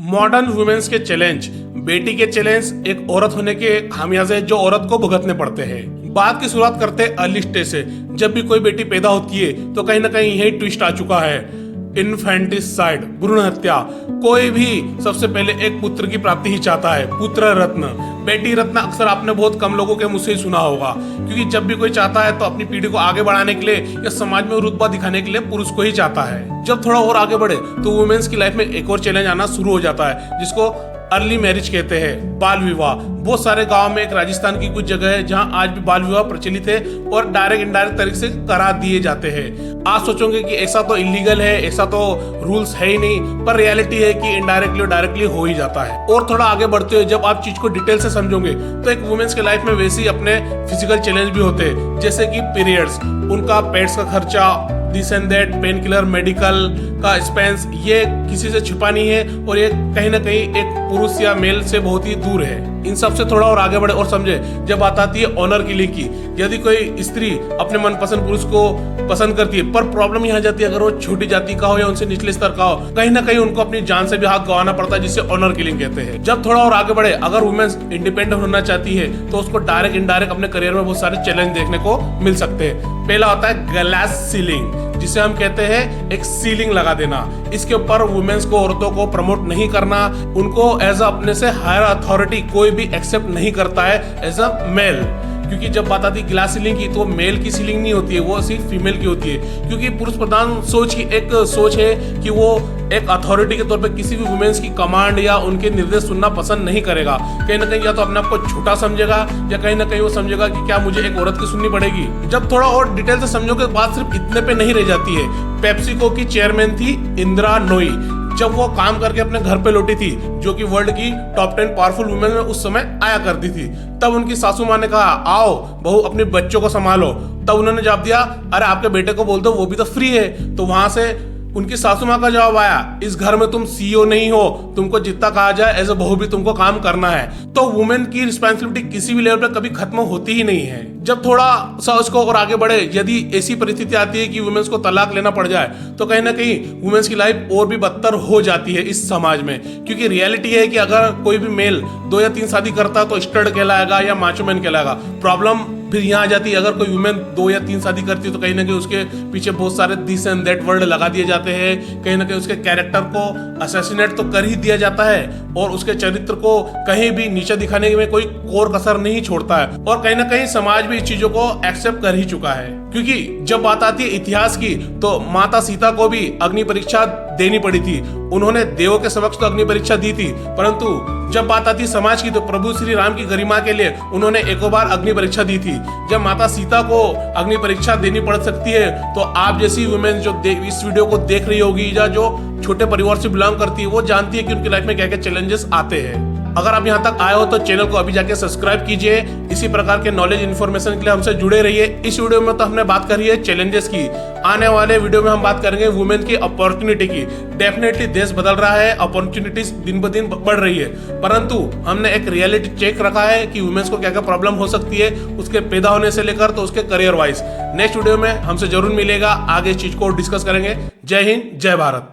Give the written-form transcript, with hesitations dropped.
Modern women's के challenge, बेटी के चैलेंज एक औरत होने के खामियाजे जो औरत को भुगतने पड़ते हैं। बात की शुरुआत करते हैं अर्ली स्टेज से। जब भी कोई बेटी पैदा होती है तो कहीं ना कहीं यही ट्विस्ट आ चुका है, इन्फेंटिसाइड, भ्रूण हत्या। कोई भी सबसे पहले एक पुत्र की प्राप्ति ही चाहता है, पुत्र रत्न, बेटी रत्न। अक्सर आपने बहुत कम लोगों के मुंह से ही सुना होगा, क्योंकि जब भी कोई चाहता है तो अपनी पीढ़ी को आगे बढ़ाने के लिए या समाज में रुतबा दिखाने के लिए पुरुष को ही चाहता है। जब थोड़ा और आगे बढ़े तो वुमेन्स की लाइफ में एक और चैलेंज आना शुरू हो जाता है, जिसको अर्ली मैरिज कहते हैं, बाल विवाह। बहुत सारे गांव में, एक राजस्थान की कुछ जगह है जहां आज भी बाल विवाह प्रचलित है और डायरेक्ट इनडायरेक्ट तरीके से करा दिए जाते हैं। आप सोचोगे कि ऐसा तो इलीगल है, ऐसा तो रूल्स है ही नहीं, पर रियलिटी है कि इनडायरेक्टली और डायरेक्टली हो ही जाता है। और थोड़ा आगे बढ़ते हुए जब आप चीज को डिटेल से समझोगे तो एक वुमेन्स के लाइफ में वैसे ही अपने फिजिकल चैलेंज भी होते हैं, जैसे कि पीरियड्स, उनका पेट्स का खर्चा, this and that, pain killer, medical का एक्सपेंस, ये किसी से छुपा नहीं है और ये कहीं ना कहीं एक पुरुष या मेल से बहुत ही दूर है। इन सब से थोड़ा और आगे बढ़े और समझे जब बात आती है ऑनर किलिंग की। यदि कोई स्त्री अपने मनपसंद पुरुष को पसंद करती है, पर प्रॉब्लम यहाँ जाती है अगर वो छोटी जाति का हो या उनसे निचले स्तर का हो, कहीं ना कहीं उनको अपनी जान से भी हाथ गंवाना पड़ता है, जिसे ऑनर किलिंग कहते हैं। जब थोड़ा और आगे बढ़े, अगर वुमेन्स इंडिपेंडेंट होना चाहती है तो उसको डायरेक्ट इनडायरेक्ट अपने करियर में बहुत सारे चैलेंज देखने को मिल सकते हैं। पहला होता है ग्लास सीलिंग, जिसे हम कहते हैं एक सीलिंग लगा देना। इसके ऊपर वुमेन्स को, औरतों को प्रमोट नहीं करना, उनको एज अ अपने से हायर अथॉरिटी कोई भी एक्सेप्ट नहीं करता है एज अ मेल। क्योंकि जब बात आती है ग्लास सीलिंग की तो मेल की सीलिंग नहीं होती है, वो सिर्फ फीमेल की होती है। क्योंकि पुरुष प्रधान सोच की एक सोच है कि वो एक अथॉरिटी के तौर पे किसी भी वुमेन्स की कमांड या उनके निर्देश सुनना पसंद नहीं करेगा। कहीं ना कहीं या तो अपने आप को छोटा समझेगा या कहीं ना कहीं वो समझेगा कि क्या मुझे एक औरत की सुननी पड़ेगी। जब थोड़ा और डिटेल से समझोगे बात सिर्फ इतने पे नहीं रह जाती है। पेप्सिको की चेयरमैन थी इंदिरा नोई। जब वो काम करके अपने घर पे लौटी थी, जो कि वर्ल्ड की टॉप 10 पावरफुल वुमेन में उस समय आया करती थी, तब उनकी सासू माँ ने कहा, आओ बहू अपने बच्चों को संभालो। तब उन्होंने जवाब दिया, अरे आपके बेटे को बोल दो, वो भी तो फ्री है। तो वहां से उनकी सासू माँ का जवाब आया, इस घर में तुम सीईओ नहीं हो, तुमको जितना कहा जाए एज ए बहू भी तुमको काम करना है। तो वुमेन की रिस्पॉन्सिबिलिटी किसी भी लेवल पे कभी खत्म होती ही नहीं है। जब थोड़ा सा उसको और आगे बढ़े, यदि ऐसी परिस्थिति आती है कि वुमेन्स को तलाक लेना पड़ जाए तो कहीं ना कहीं वुमेन्स की लाइफ और भी बदतर हो जाती है इस समाज में। क्योंकि रियलिटी है कि अगर कोई भी मेल 2 या 3 शादी करता तो स्टड कहलाएगा या माचो मैन कहलाएगा। प्रॉब्लम फिर यहाँ आ जाती है, अगर कोई वुमेन 2 या 3 शादी करती है तो कहीं ना कहीं उसके पीछे बहुत सारे दिस एंड दैट वर्ड लगा दिए जाते हैं। कहीं ना कहीं उसके कैरेक्टर को असैसिनेट तो कर ही दिया जाता है और उसके चरित्र को कहीं भी नीचे दिखाने में कोई कोर कसर नहीं छोड़ता है। और कहीं ना कहीं समाज भी इस चीजों को एक्सेप्ट कर ही चुका है। क्योंकि जब बात आती है इतिहास की तो माता सीता को भी अग्नि परीक्षा देनी पड़ी थी। उन्होंने देवों के समक्ष तो अग्नि परीक्षा दी थी, परंतु जब बात आती है समाज की तो प्रभु श्री राम की गरिमा के लिए उन्होंने एक बार अग्नि परीक्षा दी थी। जब माता सीता को अग्नि परीक्षा देनी पड़ सकती है तो आप जैसी वुमेन जो इस वीडियो को देख रही होगी या जो छोटे परिवार से बिलोंग करती है, वो जानती है कि उनकी लाइफ में क्या क्या चैलेंजेस आते हैं। अगर आप यहाँ तक आए हो तो चैनल को अभी जाके सब्सक्राइब कीजिए। इसी प्रकार के नॉलेज इन्फॉर्मेशन के लिए हमसे जुड़े रहिए। इस वीडियो में तो हमने बात करी है चैलेंजेस की, आने वाले वीडियो में हम बात करेंगे वुमेन की अपॉर्चुनिटी की। डेफिनेटली देश बदल रहा है, अपॉर्चुनिटीज दिन ब दिन बढ़ रही है, परंतु हमने एक रियलिटी चेक रखा है कि वुमेन्स को क्या क्या प्रॉब्लम हो सकती है, उसके पैदा होने से लेकर तो उसके करियर वाइज। नेक्स्ट वीडियो में हमसे जरूर मिलेगा, आगे इस चीज को डिस्कस करेंगे। जय हिंद, जय भारत।